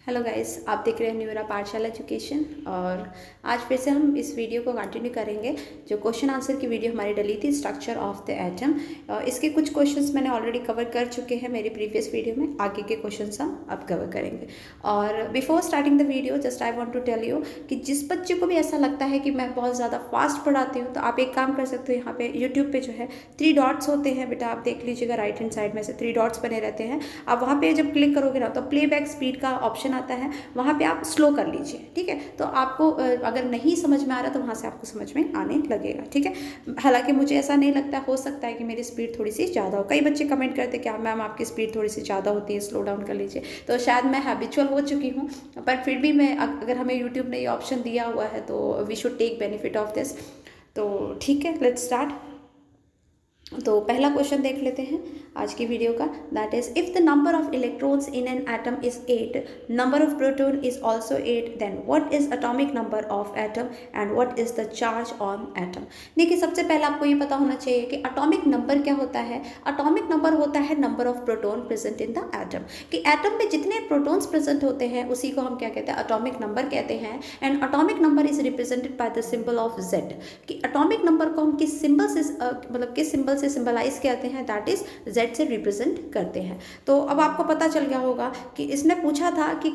Hello guys, आप देख रहे हैं न्यूरा पाठशाला एजुकेशन। और आज फिर से हम इस वीडियो को कंटिन्यू करेंगे। जो क्वेश्चन आंसर की वीडियो हमारी डली थी, स्ट्रक्चर ऑफ द एटम, इसके कुछ क्वेश्चंस मैंने ऑलरेडी कवर कर चुके हैं मेरी प्रीवियस वीडियो में। आगे के क्वेश्चंस हम अब कवर करेंगे। और before starting the video just I want to tell you कि जिस बच्चे को भी ऐसा लगता है कि मैं बहुत ज़्यादा फास्ट पढ़ाती हूँ, तो आप एक काम कर सकते हो। यहाँ पे यूट्यूब पे जो है 3 डॉट्स होते हैं बेटा, आप देख लीजिएगा। राइट हैंड साइड में से 3 डॉट्स बने रहते हैं। आप वहाँ पे जब क्लिक करोगे ना, तो प्लेबैक स्पीड का ऑप्शन आता है, वहाँ पे आप स्लो कर लीजिए। ठीक है, तो आपको अगर नहीं समझ में आ रहा तो वहाँ से आपको समझ में आने लगेगा। ठीक है, हालांकि मुझे ऐसा नहीं लगता, हो सकता है कि मेरी स्पीड थोड़ी सी ज़्यादा हो। कई बच्चे कमेंट करते क्या मैम आपकी स्पीड थोड़ी सी ज़्यादा होती है, स्लो डाउन कर लीजिए। तो शायद मैं हैबिचुअल हो चुकी हूँ, पर फिर भी मैं, अगर हमें यूट्यूब ने ये ऑप्शन दिया हुआ है तो we should take benefit of this. तो ठीक है, लेट्स स्टार्ट। तो पहला क्वेश्चन देख लेते हैं आज की वीडियो का। That is, if the number of electrons in an atom is 8, number of proton is also 8, then what is atomic number of atom and what is the charge on atom. देखिए, सबसे पहले आपको ये पता होना चाहिए कि एटॉमिक नंबर क्या होता है। एटॉमिक नंबर होता है number of proton present in the atom, कि एटम में जितने प्रोटॉन्स प्रेजेंट होते हैं उसी को हम क्या कहते हैं, एटॉमिक नंबर कहते हैं। And atomic number is represented by the symbol of Z, कि एटॉमिक नंबर को हम किस सिंबल से मतलब किस सिंबल से सिंबलाइज करते हैं, दैट इज Z से रिप्रेजेंट करते हैं। तो अब आपको पता चल गया होगा कि इसने पूछा था कि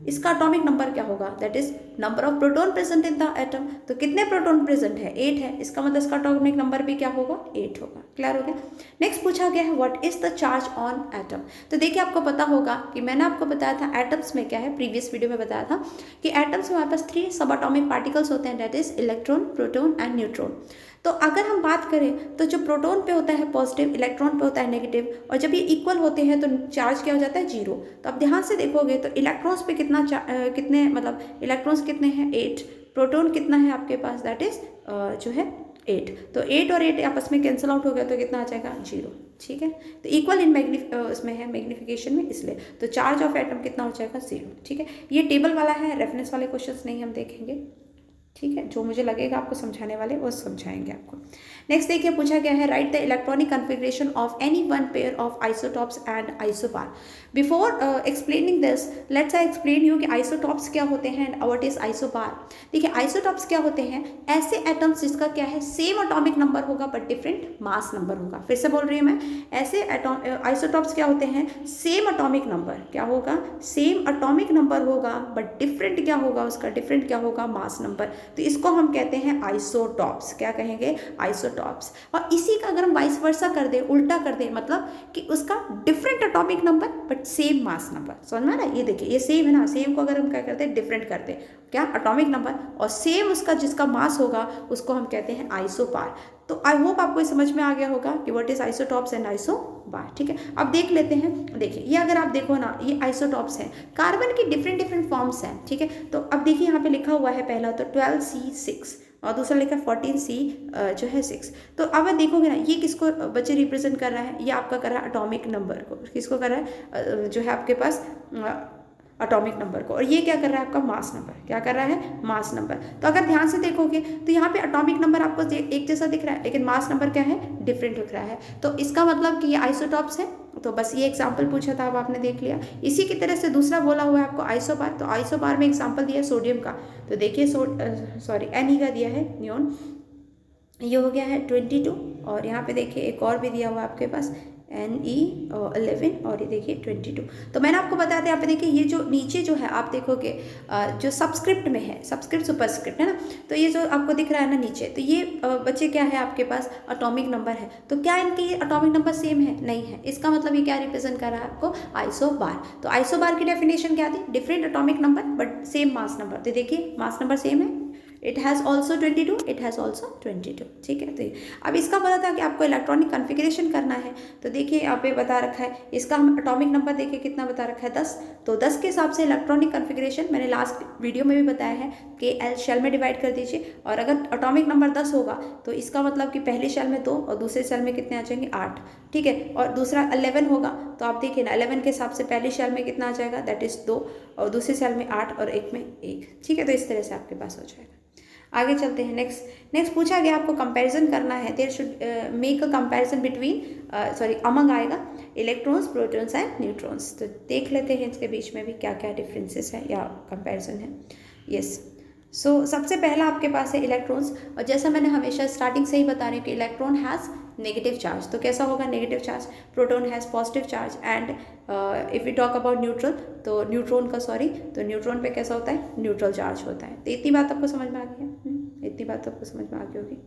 इसका एटॉमिक नंबर क्या होगा, that is number of proton present in the atom. तो कितने प्रोटॉन प्रेजेंट है, 8 है, इसका मतलब इसका एटॉमिक नंबर भी क्या होगा, 8 होगा। क्लियर हो गया। नेक्स्ट पूछा गया है what is the charge on atom. तो देखिए, आपको पता होगा कि मैंने आपको बताया था एटम्स में क्या है, प्रीवियस वीडियो में बताया था कि एटम्स में हमारे पास 3 सब एटॉमिक पार्टिकल्स होते हैं, that is electron, proton and neutron. तो अगर हम बात करें तो जो प्रोटॉन पे होता है पॉजिटिव, इलेक्ट्रॉन पे होता है नेगेटिव, और जब ये इक्वल होते हैं तो चार्ज क्या हो जाता है, 0। तो आप ध्यान से देखोगे तो इलेक्ट्रॉन्स पे कितने मतलब इलेक्ट्रॉन्स कितने हैं, 8। प्रोटॉन कितना है आपके पास, दैट इज जो है 8। तो 8 और 8 आपस में कैंसिल आउट हो गया तो कितना आ जाएगा, 0। ठीक है, तो इक्वल इन इसमें है मैग्निफिकेशन में, इसलिए तो चार्ज ऑफ एटम कितना हो जाएगा, 0। ठीक है, ये टेबल वाला है, रेफरेंस वाले क्वेश्चंस नहीं हम देखेंगे। ठीक है, जो मुझे लगेगा आपको समझाने वाले वो समझाएंगे आपको। नेक्स्ट देखिए, पूछा गया है right the electronic configuration of any one pair of isotopes and isobar. Before explaining this, let's I explain you कि आइसोटॉप्स क्या होते हैं एंड व्हाट इज आइसोबार। देखिए, आइसोटॉप्स क्या होते हैं, ऐसे एटम्स जिसका क्या है, सेम एटॉमिक नंबर होगा बट डिफरेंट मास नंबर होगा। फिर से बोल रही हूँ मैं, ऐसे आइसोटॉप्स क्या होते हैं, सेम एटॉमिक नंबर क्या होगा, सेम एटॉमिक नंबर होगा बट डिफरेंट क्या होगा, उसका डिफरेंट क्या होगा, मास नंबर। तो इसको हम कहते हैं आइसोटॉप्स। क्या कहेंगे, आइसोटॉप्स। और इसी का अगर हम वाइस वर्सा कर दें, उल्टा कर दें, मतलब कि उसका different atomic number but same mass number. समझ में आ रहा है, ये देखिए ये सेम है ना, सेम को अगर हम क्या करते हैं, डिफरेंट करते हैं, क्या एटॉमिक नंबर, और सेम उसका जिसका मास होगा उसको हम कहते हैं आइसोबार। तो आई होप आपको समझ में आ गया होगा कि what is isotopes and isobar. ठीक है, अब देख लेते हैं। देखिए, ये अगर आप देखो ना, ये आइसोटॉप्स हैं, कार्बन की डिफरेंट डिफरेंट फॉर्म्स हैं। ठीक है, तो अब देखिए यहाँ पे लिखा हुआ है पहला तो 12C6 और दूसरा लिखा 14C जो है 6। तो अब देखोगे ना, ये किसको बच्चे रिप्रेजेंट कर रहा है, ये आपका कर रहा है एटॉमिक नंबर को, किसको कर रहा है, जो है आपके पास एटॉमिक नंबर को, और ये क्या कर रहा है आपका, मास नंबर। क्या कर रहा है, मास नंबर। तो अगर ध्यान से देखोगे तो यहाँ पे एटॉमिक नंबर आपको एक जैसा दिख रहा है, लेकिन मास नंबर क्या है, डिफरेंट दिख रहा है। तो इसका मतलब कि ये आइसोटॉप्स है। तो बस ये एग्जाम्पल पूछा था, अब आपने देख लिया। इसी की तरह से दूसरा बोला हुआ है आपको आइसोबार। तो आइसोबार में एग्जाम्पल दिया है सोडियम का। तो देखिए सॉरी एन का दिया है, नियोन, ये हो गया है 22। और यहाँ पे देखिए एक और भी दिया हुआ है आपके पास Ne11, और ये देखिए 22। तो मैंने आपको बताया था, यहाँ पे देखिए ये जो नीचे जो है आप देखोगे, जो सबस्क्रिप्ट में है, सबस्क्रिप्ट सुपरस्क्रिप्ट है ना, तो ये जो आपको दिख रहा है ना नीचे, तो ये बच्चे क्या है आपके पास, एटॉमिक नंबर है। तो क्या इनके एटॉमिक नंबर सेम है, नहीं है। इसका मतलब ये क्या रिप्रेजेंट कर रहा है आपको, आइसोबार। तो आइसोबार की डेफिनेशन क्या थी, different atomic number but same mass number. तो देखिए मास नंबर सेम है, it has also 22, it has also 22। ठीक है, तो अब इसका बोला था कि आपको इलेक्ट्रॉनिक कन्फिग्रेशन करना है। तो देखिए यहाँ पे बता रखा है, इसका हम एटॉमिक नंबर देखिए कितना बता रखा है, 10। तो 10 के हिसाब से इलेक्ट्रॉनिक कन्फिग्रेशन मैंने लास्ट वीडियो में भी बताया है कि एल शेल में डिवाइड कर दीजिए। और अगर एटॉमिक नंबर 10 होगा तो इसका मतलब कि पहले शेल में 2 और दूसरे शेल में कितने आ जाएंगे, 8। ठीक है, और दूसरा 11 होगा, तो आप देखिए ना 11 के हिसाब से पहले शेल में कितना आ जाएगा, दैट इज 2, और दूसरे शेल में 8 और एक में 1। ठीक है, तो इस तरह से आपके पास हो जाएगा। आगे चलते हैं। नेक्स्ट पूछा गया आपको कंपैरिजन करना है, there should make a comparison between among आएगा इलेक्ट्रॉन्स, प्रोटॉन्स एंड न्यूट्रॉन्स। तो देख लेते हैं इसके बीच में भी क्या क्या डिफरेंसेस है या कंपैरिजन है। यस, सो सबसे पहला आपके पास है इलेक्ट्रॉन्स, और जैसा मैंने हमेशा स्टार्टिंग से ही बता रही हूँ कि इलेक्ट्रॉन हैज़ नेगेटिव चार्ज। तो कैसा होगा negative charge, proton has positive charge, and if you talk about neutral तो न्यूट्रॉन पे कैसा होता है, न्यूट्रल चार्ज होता है। तो इतनी बात आपको समझ में आ गई है, इतनी बात आपको समझ में आ गई होगी।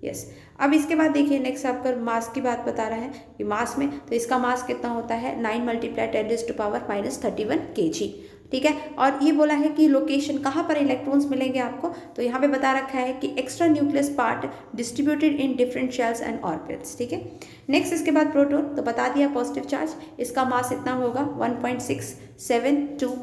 यस, अब इसके बाद देखिए नेक्स्ट आपका मास की बात बता रहा है कि मास में, तो इसका मास कितना होता है 9 × 10⁻⁻31 kg, ठीक है। और ये बोला है कि लोकेशन कहाँ पर इलेक्ट्रॉन्स मिलेंगे आपको, तो यहाँ पे बता रखा है कि extra nucleus part distributed in different shells and orbits, ठीक है। नेक्स्ट इसके बाद प्रोटॉन, तो बता दिया पॉजिटिव चार्ज, इसका मास इतना होगा 1.672 ×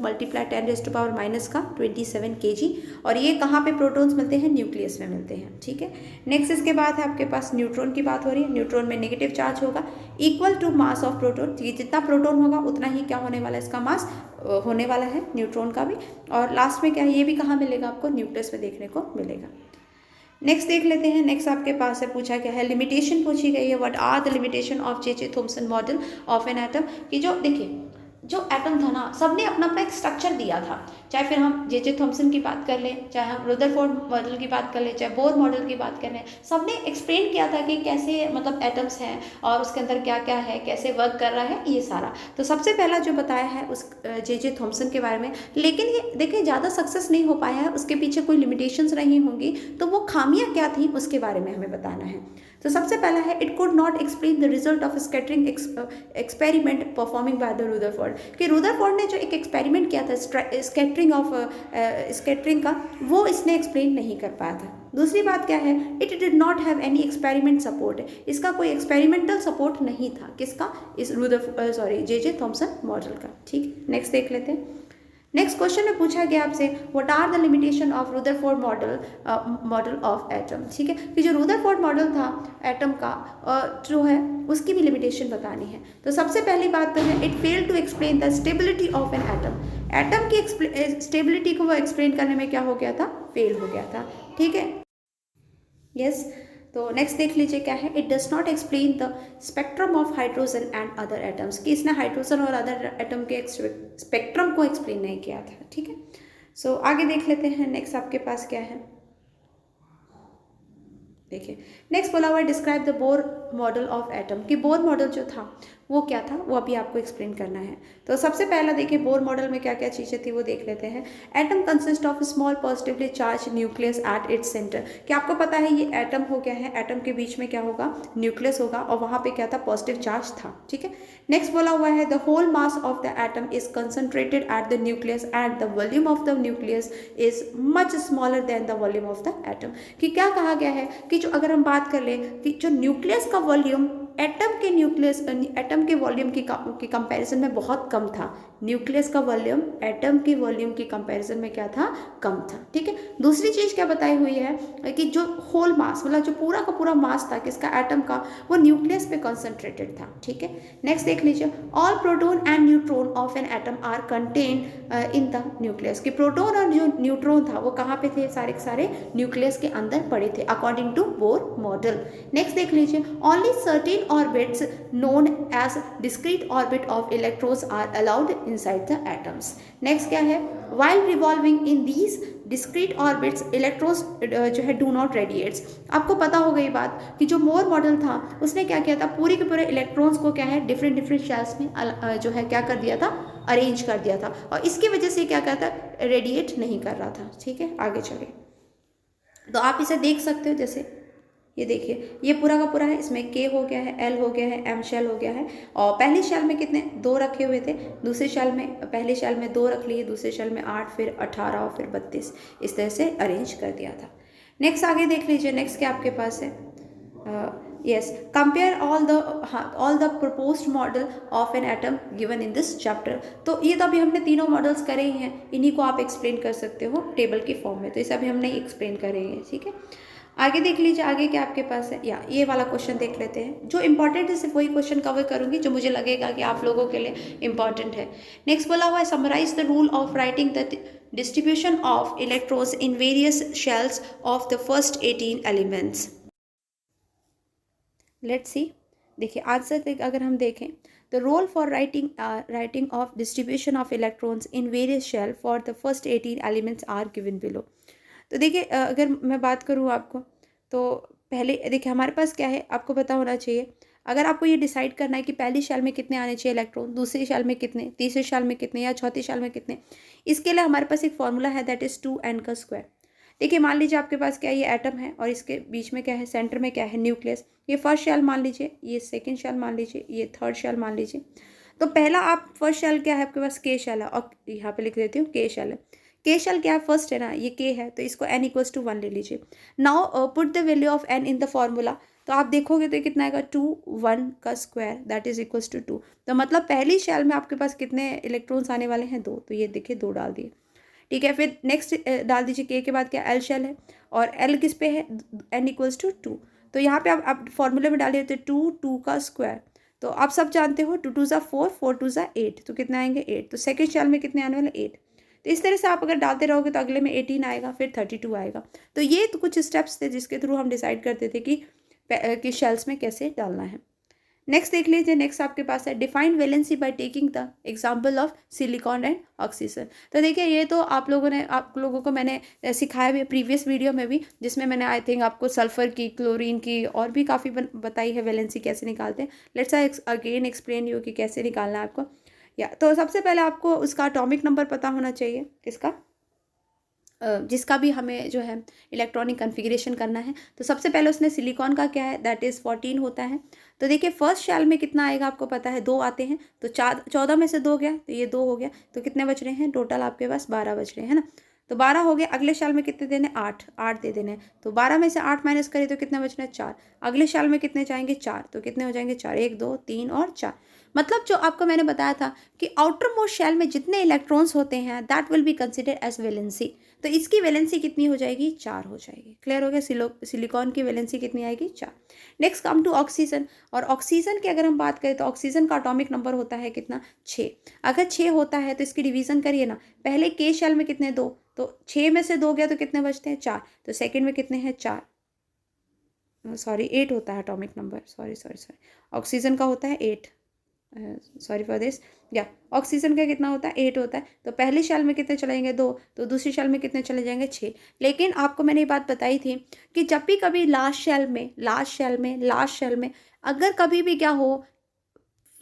10⁻⁻27 kg, और ये कहाँ पे प्रोटॉन्स मिलते हैं, न्यूक्लियस में मिलते हैं, ठीक है। नेक्स्ट इसके बाद है आपके पास न्यूट्रॉन की बात हो रही है। न्यूट्रॉन में नेगेटिव चार्ज होगा equal to mass of proton, जितना प्रोटॉन होगा उतना ही क्या होने वाला है, इसका मास होने वाला है न्यूट्रॉन का भी। और लास्ट में क्या है, ये भी कहाँ मिलेगा आपको, न्यूक्लियस में देखने को मिलेगा। नेक्स्ट देख लेते हैं। नेक्स्ट आपके पास है पूछा क्या है, लिमिटेशन पूछी गई है, what are the limitation of J Thomson model of an atom. कि जो देखिए जो एटम था ना, सबने अपना अपना एक स्ट्रक्चर दिया था, चाहे फिर हम जे थॉमसन की बात कर लें, चाहे हम रुदरफोर्ड मॉडल की बात कर लें, चाहे बोर मॉडल की बात कर लें, सबने एक्सप्लेन किया था कि कैसे मतलब एटम्स हैं और उसके अंदर क्या क्या है, कैसे वर्क कर रहा है, ये सारा। तो सबसे पहला जो बताया है उस जे थॉमसन के बारे में, लेकिन ये देखिए ज़्यादा सक्सेस नहीं हो पाया है, उसके पीछे कोई लिमिटेशंस रही होंगी, तो वो खामियां क्या थी उसके बारे में हमें बताना है। तो सबसे पहला है, it could not explain the result of scattering experiment performing by the Rutherford. कि रुदरफोर्ड ने जो एक एक्सपेरिमेंट किया था स्कैटरिंग का, वो इसने एक्सप्लेन नहीं कर पाया था। दूसरी बात क्या है, it did not have any experiment support, इसका कोई एक्सपेरिमेंटल सपोर्ट नहीं था, किसका, इस जे थॉमसन मॉडल का, ठीक। नेक्स्ट देख लेते हैं। नेक्स्ट क्वेश्चन में पूछा गया आपसे, what are the limitation of Rutherford model of atom, ठीक है। कि जो रुदरफोर्ड मॉडल था एटम का जो है उसकी भी लिमिटेशन बतानी है। तो सबसे पहली बात तो है, it fail to explain the stability of an atom. Atom की स्टेबिलिटी को वो एक्सप्लेन करने में क्या हो गया था, फेल हो गया था, ठीक है। यस, तो नेक्स्ट देख लीजिए क्या है, it does not explain the spectrum of hydrogen and other atoms. कि इसने हाइड्रोजन और अदर एटम के स्पेक्ट्रम को एक्सप्लेन नहीं किया था, ठीक है। सो आगे देख लेते हैं। नेक्स्ट आपके पास क्या है, देखिए नेक्स्ट बोला हुआ है, describe the Bohr model of atom. कि बोर मॉडल जो था वो क्या था, वो अभी आपको एक्सप्लेन करना है। तो सबसे पहला देखिए बोर मॉडल में क्या क्या चीज़ें थी वो देख लेते हैं। Atom consist of small positively charge nucleus at its centre. कि आपको पता है ये एटम हो गया है, एटम के बीच में क्या होगा, न्यूक्लियस होगा, और वहाँ पे क्या था, पॉजिटिव चार्ज था, ठीक है। नेक्स्ट बोला हुआ है, the whole mass of the atom is concentrated at the nucleus and the volume of the nucleus is much smaller than the volume of the atom. कि क्या कहा गया है कि जो अगर हम बात कर लें कि जो न्यूक्लियस का वॉल्यूम एटम के वॉल्यूम की कंपैरिजन में बहुत कम था। न्यूक्लियस का वॉल्यूम एटम के वॉल्यूम की कंपैरिजन में क्या था, कम था, ठीक है। दूसरी चीज़ क्या बताई हुई है कि जो होल मास मतलब जो पूरा का पूरा मास था किसका, एटम का, वो न्यूक्लियस पे कंसंट्रेटेड था, ठीक है। नेक्स्ट देख लीजिए, all proton and neutron of an atom are contained in the nucleus. कि प्रोटॉन और जो न्यूट्रॉन था वो कहाँ पे थे, सारे के सारे न्यूक्लियस के अंदर पड़े थे according to Bohr model. Next देख लीजिए, only certain orbits known as discrete orbit of electrons are allowed inside the atoms. Next क्या है, while revolving in these discrete orbits electrons जो है do not radiates। आपको पता होगा ये बात कि जो बोर मॉडल था उसने क्या किया था, पूरे के पूरे इलेक्ट्रॉन्स को क्या है डिफरेंट शेल्स में जो है क्या कर दिया था, अरेंज कर दिया था, और इसकी वजह से क्या करता, रेडिएट नहीं कर रहा था, ठीक है। आगे चले तो आप इसे देख सकते हो, जैसे ये देखिए ये पूरा का पूरा है, इसमें के हो गया है, एल हो गया है, एम शेल हो गया है, और पहली शेल में कितने 2 रखे हुए थे, दूसरे शेल में पहले शेल में 2 रख लिए, दूसरे शेल में 8, फिर 18 और फिर 32, इस तरह से अरेंज कर दिया था। नेक्स्ट आगे देख लीजिए, नेक्स्ट क्या आपके पास है, yes, compare all the proposed model of an atom given in this chapter. तो ये तो अभी हमने तीनों मॉडल्स करे ही हैं, इन्हीं को आप एक्सप्लेन कर सकते हो टेबल के फॉर्म में, तो इसे अभी हम नहीं एक्सप्लेन करेंगे, ठीक है। आगे देख लीजिए, आगे क्या आपके पास है, या ये वाला क्वेश्चन देख लेते हैं। जो इंपॉर्टेंट है सिर्फ वही क्वेश्चन कवर करूंगी जो मुझे लगेगा कि आप लोगों के लिए इंपॉर्टेंट है। नेक्स्ट बोला हुआ है summarise the rule of writing the distribution of electrons in various shells of the first 18 elements. Let's see, देखिए आंसर अगर हम देखें, the role for writing of distribution of electrons in various shell for the first 18 elements are given below. तो देखिए अगर मैं बात करूँ आपको, तो पहले देखिए हमारे पास क्या है, आपको पता होना चाहिए। अगर आपको ये डिसाइड करना है कि पहली शेल में कितने आने चाहिए इलेक्ट्रॉन, दूसरी शेल में कितने, तीसरी शेल में कितने, या चौथी शेल में कितने, इसके लिए हमारे पास एक फॉर्मूला है, दैट इज़ 2n का स्क्वायर। देखिए मान लीजिए आपके पास क्या है, ये एटम है और इसके बीच में क्या है, सेंटर में क्या है, न्यूक्लियस। ये फर्स्ट शेल मान लीजिए, ये सेकंड शेल मान लीजिए, ये थर्ड शेल मान लीजिए। तो पहला आप फर्स्ट शेल क्या है आपके पास, के शेल है, और यहाँ पे लिख देती हूँ के शेल है। के शेल क्या है, फर्स्ट है ना, ये के है, तो इसको n इक्वल्स टू 1 ले लीजिए। Now put the value of n in the formula. तो आप देखोगे तो कितना आएगा, 2 1 का square that is equals to 2। तो मतलब पहली शेल में आपके पास कितने इलेक्ट्रॉन्स आने वाले हैं, 2। तो ये देखिए 2 डाल दिए, ठीक है। फिर नेक्स्ट डाल दीजिए, के के बाद क्या, एल शेल है, और एल किस पे है, n इक्वल्स टू 2। तो यहाँ पे आप फॉर्मूले में डालिए तो 2 का स्क्वायर। तो आप सब जानते हो 2 2 ज़ा 4, 4 2 ज़ा 8, तो कितना आएंगे 8। तो सेकेंड शेल में कितने आने वाले, 8। तो इस तरह से आप अगर डालते रहोगे तो अगले में 18 आएगा, फिर 32 आएगा। तो ये तो कुछ स्टेप्स थे जिसके थ्रू हम डिसाइड करते थे कि शेल्स में कैसे डालना है। नेक्स्ट देख लीजिए, नेक्स्ट आपके पास है define valency by taking the example of silicon and oxygen. तो देखिए ये तो आप लोगों को मैंने सिखाया भी प्रीवियस वीडियो में भी, जिसमें मैंने आई थिंक आपको सल्फर की, क्लोरीन की और भी काफ़ी बताई है वैलेंसी कैसे निकालते हैं। Let's I again explain you कि कैसे निकालना है आपको। या तो सबसे पहले आपको उसका एटॉमिक नंबर पता होना चाहिए, किसका, जिसका भी हमें जो है इलेक्ट्रॉनिक कन्फिग्रेशन करना है। तो सबसे पहले उसने सिलिकॉन का क्या है, दैट इज़ 14 होता है। तो देखिए फर्स्ट शेल में कितना आएगा आपको पता है, 2 आते हैं। तो 14 में से 2 गया तो ये 2 हो गया, तो कितने बच रहे हैं टोटल आपके पास, 12 बच रहे हैं ना। तो 12 हो गए, अगले शेल में कितने देने, 8 दे देने। तो 12 में से 8 माइनस करें तो कितना बच रहा है, 4। अगले शेल में कितने जाएंगे, 4। तो कितने हो जाएंगे, 4 1 2 3 और 4। मतलब जो आपको मैंने बताया था कि आउटर मोस्ट शेल में जितने इलेक्ट्रॉन्स होते हैं that will be considered as valency. तो इसकी वैलेंसी कितनी हो जाएगी, 4 हो जाएगी। क्लियर हो गया, सिलिकॉन की वैलेंसी कितनी आएगी, 4। Next come to oxygen. और ऑक्सीजन की अगर हम बात करें तो ऑक्सीजन का एटॉमिक नंबर होता है कितना, 6। अगर 6 होता है तो इसकी डिवीजन करिए ना, पहले के शेल में कितने, 2। तो 6 में से 2 गया तो कितने बचते हैं, 4। तो सेकेंड में कितने हैं, 4, सॉरी 8 होता है एटॉमिक नंबर, सॉरी ऑक्सीजन का होता है 8, सॉरी फॉर दिस। या ऑक्सीजन का कितना होता है, 8 होता है। तो पहले शेल में कितने चले जाएंगे, 2। तो दूसरी शेल में कितने चले जाएंगे, 6। लेकिन आपको मैंने ये बात बताई थी कि जब भी कभी लास्ट शेल में अगर कभी भी क्या हो,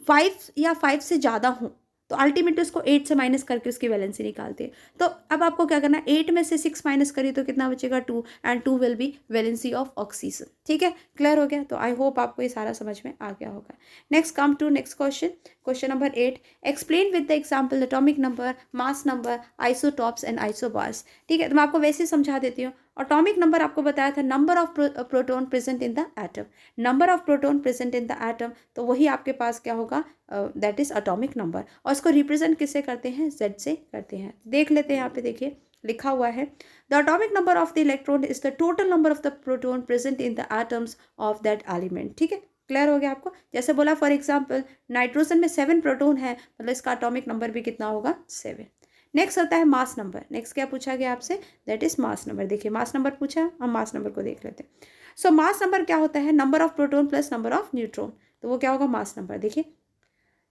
5 या 5 से ज़्यादा हो, तो अल्टीमेटली उसको 8 से माइनस करके उसकी वैलेंसी निकालते हैं। तो अब आपको क्या करना है, 8 में से 6 माइनस करिए तो कितना बचेगा, 2, and 2 will be valency of oxygen. ठीक है, क्लियर हो गया। तो आई होप आपको ये सारा समझ में आ गया होगा। Next come to next question, question number 8। Explain with the example atomic number, mass number, isotopes and isobars. ठीक है, तो मैं आपको वैसे ही समझा देती हूँ। एटॉमिक नंबर आपको बताया था number of proton present in the atom, number of proton present in the atom. तो वही आपके पास क्या होगा, दैट इज एटॉमिक नंबर। और इसको रिप्रेजेंट किससे करते हैं, Z से करते हैं। देख लेते हैं, यहाँ पे देखिए लिखा हुआ है, the atomic number of the electron is the total number of the proton present in the atoms of that element. ठीक है, क्लियर हो गया आपको। जैसे बोला फॉर एग्जाम्पल नाइट्रोजन में 7 प्रोटॉन है, मतलब इसका एटॉमिक नंबर भी कितना होगा, 7। नेक्स्ट होता है मास नंबर। नेक्स्ट क्या पूछा गया आपसे, दैट इज मास नंबर। देखिए मास नंबर पूछा, हम मास नंबर को देख लेते हैं। सो मास नंबर क्या होता है, number of proton plus number of neutron. तो वो क्या होगा, मास नंबर। देखिए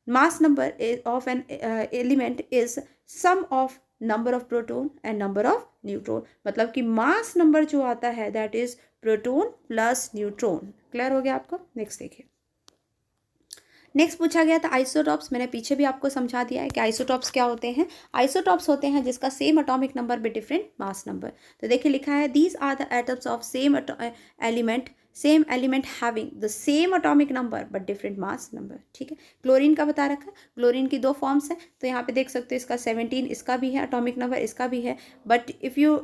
mass number of an element is sum of number of proton and number of neutron. मतलब कि मास नंबर जो आता है that is proton plus neutron. Clear हो गया आपको। नेक्स्ट देखिए, नेक्स्ट पूछा गया था आइसोटॉप्स। मैंने पीछे भी आपको समझा दिया है कि आइसोटॉप्स क्या होते हैं। आइसोटॉप्स होते हैं जिसका same atomic number but different mass number. तो देखिए लिखा है these are the atoms of same element having the same atomic number but different mass number. ठीक है, क्लोरीन का बता रखा है, क्लोरीन की 2 फॉर्म्स हैं। तो यहाँ पे देख सकते हो इसका 17, इसका भी है एटॉमिक नंबर, इसका भी है। But if you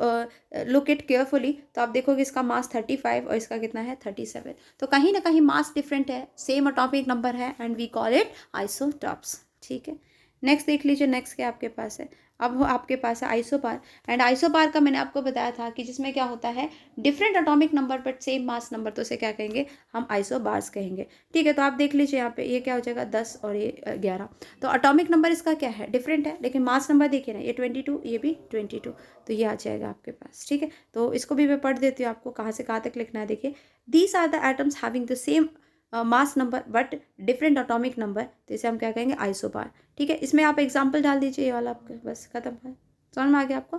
look it carefully तो आप देखोगे इसका मास 35 और इसका कितना है, 37। तो कहीं ना कहीं मास डिफरेंट है, सेम एटॉमिक नंबर है, and we call it isotopes. ठीक है, नेक्स्ट देख लीजिए, नेक्स्ट क्या आपके पास है, अब आपके पास है आइसोबार। एंड आइसोबार का मैंने आपको बताया था कि जिसमें क्या होता है, different atomic number but same mass number, तो उसे क्या कहेंगे, हम आइसोबार्स कहेंगे। ठीक है, तो आप देख लीजिए यहाँ पे ये क्या हो जाएगा 10 और ये 11। तो एटॉमिक नंबर इसका क्या है, डिफरेंट है, लेकिन मास नंबर देखिए ना, ये 22, ये भी 22, तो ये आ जाएगा आपके पास। ठीक है, तो इसको भी मैं पढ़ देती हूँ आपको कहाँ से कहाँ तक लिखना है। देखिए, these are the atoms having the same mass number but different atomic number, तो इसे हम क्या कहेंगे, आइसोबार। ठीक है, इसमें आप एग्जाम्पल डाल दीजिए, ये वाला आपका बस खत्म है। समझ में आ गया आपको,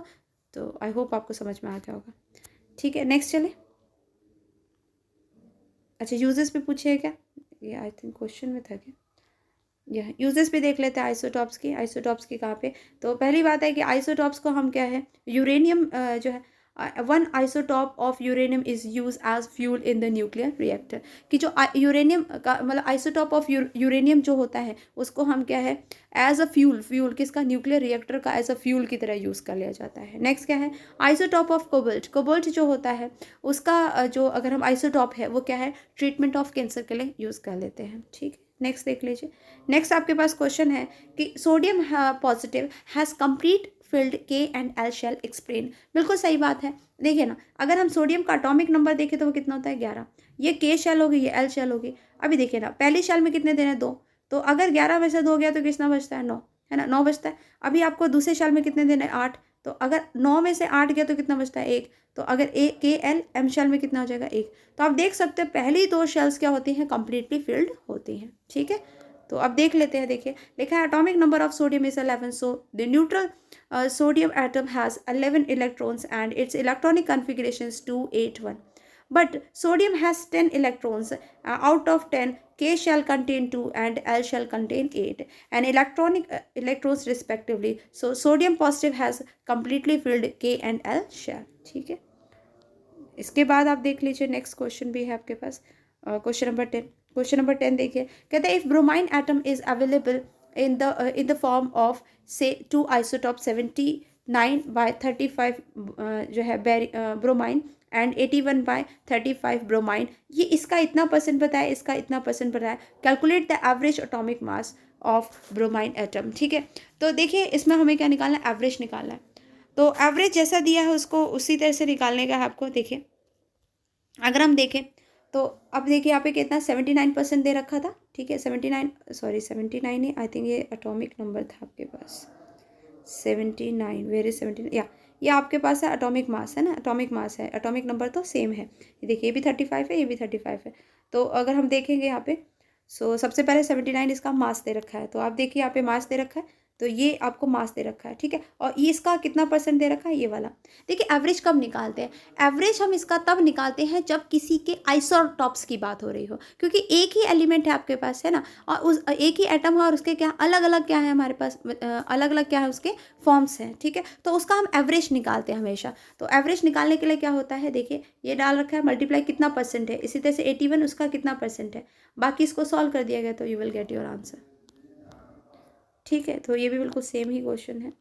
तो आई होप आपको समझ में आ गया होगा। ठीक है, नेक्स्ट चले। अच्छा, यूजेस पे पूछिए क्या, ये आई थिंक क्वेश्चन में था क्या, यह यूजेस भी देख लेते हैं आइसोटॉप्स की। आइसोटॉप्स की कहाँ पे, तो पहली बात है कि आइसोटॉप्स को हम क्या है, यूरेनियम जो है, one isotope of uranium is use as fuel in the nuclear reactor. कि जो यूरेनियम का मतलब आइसोटॉप ऑफ यूरेनियम जो होता है, उसको हम क्या है, एज अ फ्यूल किसका, न्यूक्लियर रिएक्टर का एज अ फ्यूल की तरह यूज़ कर लिया जाता है। नेक्स्ट क्या है, आइसोटॉप ऑफ कोबाल्ट जो होता है उसका जो अगर हम आइसोटॉप है वो क्या है, ट्रीटमेंट ऑफ कैंसर के लिए यूज़ कर लेते हैं। ठीक है, नेक्स्ट देख लीजिए। नेक्स्ट आपके पास क्वेश्चन है कि sodium positive has complete field के एंड एल शेल एक्सप्लेन। बिल्कुल सही बात है। देखिए ना, अगर हम सोडियम का एटॉमिक नंबर देखें तो वो कितना होता है, 11। ये के शेल होगी, ये एल शेल होगी। अभी देखिए ना, पहली शेल में कितने देने, 2, तो अगर 11 में से 2 गया तो कितना बचता है, 9, है ना, 9 बचता है। अभी आपको दूसरे शेल में कितने देने, 8, तो अगर 9 में से 8 गया तो कितना बचता है, 1। तो अगर ए के एल एम शेल में कितना हो जाएगा, 1। तो आप देख सकते हैं पहली 2 शेल्स क्या होती हैं, कंप्लीटली फिल्ड होती हैं। ठीक है, तो अब देख लेते हैं। देखिए, लिखा है atomic number of sodium is 11, so the neutral sodium atom has 11 electrons and its electronic configuration is 281. But sodium has 10 electrons. Out of 10, K shall contain 2 and L shall contain 8 and electrons respectively. So sodium positive has completely filled K and L shell. ठीक है, इसके बाद आप देख लीजिए, next question भी है आपके पास, क्वेश्चन नंबर 10। क्वेश्चन नंबर 10 देखिए, कहते हैं if bromine atom is available in the form of say 2 isotopes 79/35 जो है ब्रोमाइन एंड 81/35 ब्रोमाइन। ये इसका इतना परसेंट बताया, इसका इतना परसेंट बताया। Calculate the average atomic mass of bromine atom. ठीक है, तो देखिए इसमें हमें क्या निकालना है, एवरेज निकालना है। तो एवरेज जैसा दिया है उसको उसी तरह से निकालने का है आपको। देखिए, अगर हम देखें तो अब देखिए यहाँ पे कितना 79% दे रखा था। ठीक है, 79 ही आई थिंक ये एटॉमिक नंबर था आपके पास, 79, वेरी 79 या ये आपके पास है एटॉमिक मास, है ना, एटॉमिक मास है, एटॉमिक नंबर तो सेम है। ये देखिए, ये भी 35 है, ये भी 35 है। तो अगर हम देखेंगे यहाँ पे, सबसे पहले 79 इसका मास दे रखा है, तो आप देखिए यहाँ पे मास दे रखा है, तो ये आपको मास दे रखा है। ठीक है, और ये इसका कितना परसेंट दे रखा है, ये वाला। देखिए, एवरेज कब निकालते हैं, एवरेज हम इसका तब निकालते हैं जब किसी के आइसोटॉप्स की बात हो रही हो, क्योंकि एक ही एलिमेंट है आपके पास, है ना, और उस एक ही एटम है और उसके क्या अलग अलग क्या है हमारे पास, अलग अलग क्या है उसके फॉर्म्स हैं। ठीक है, तो उसका हम एवरेज निकालते हैं हमेशा। तो एवरेज निकालने के लिए क्या होता है, देखिए ये डाल रखा है, मल्टीप्लाई कितना परसेंट है, इसी तरह से 81 उसका कितना परसेंट है, बाकी इसको सॉल्व कर दिया गया तो you will get your answer. ठीक है, तो ये भी बिल्कुल सेम ही क्वेश्चन है।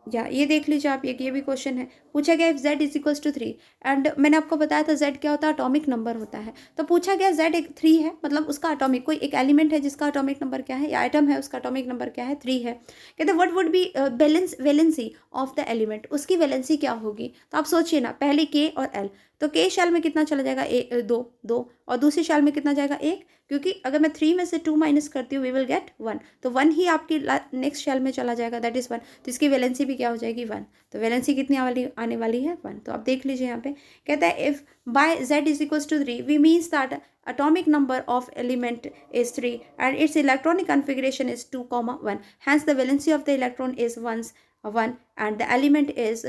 या ये देख लीजिए आप, ये भी क्वेश्चन है, पूछा गया if z is equals to 3 and मैंने आपको बताया था z क्या होता है, एटॉमिक नंबर होता है। तो पूछा गया z एक 3 है, मतलब उसका एटॉमिक, कोई एक एलिमेंट है जिसका एटॉमिक नंबर क्या है, या आइटम है उसका एटॉमिक नंबर क्या है, 3 है। कहते what would be valency of the element, उसकी वैलेंसी क्या होगी। तो आप सोचिए ना, पहले k और l, तो k शैल में कितना चला जाएगा, 2 और दूसरी शैल में कितना जाएगा, 1, क्योंकि अगर मैं 3 में से 2 माइनस करती हूँ वी विल गेट 1, तो 1 ही आपकी नेक्स्ट शैल में चला जाएगा, दैट इज़ 1। तो इसकी वैलेंसी भी क्या हो जाएगी, 1। तो वैलेंसी कितनी आने वाली है, 1। तो आप देख लीजिए यहाँ पे, कहता है if by z is equals to 3 we means that atomic number of element is 3 and its electronic configuration is 2,1, hence the valency of the electron is 1 and the element is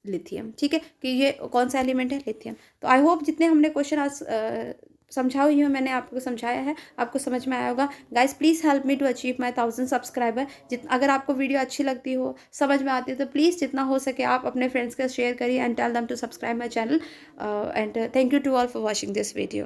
lithium. ठीक है, कि ये कौन सा element है, lithium. तो I hope जितने हमने क्वेश्चन आज समझा हुई हूँ, मैंने आपको समझाया है, आपको समझ में आया होगा। Guys please help me to achieve my 1000 subscriber. अगर आपको वीडियो अच्छी लगती हो, समझ में आती है, तो प्लीज़ जितना हो सके आप अपने फ्रेंड्स के साथ शेयर करिए and tell them to subscribe my channel and thank you to all for watching this video.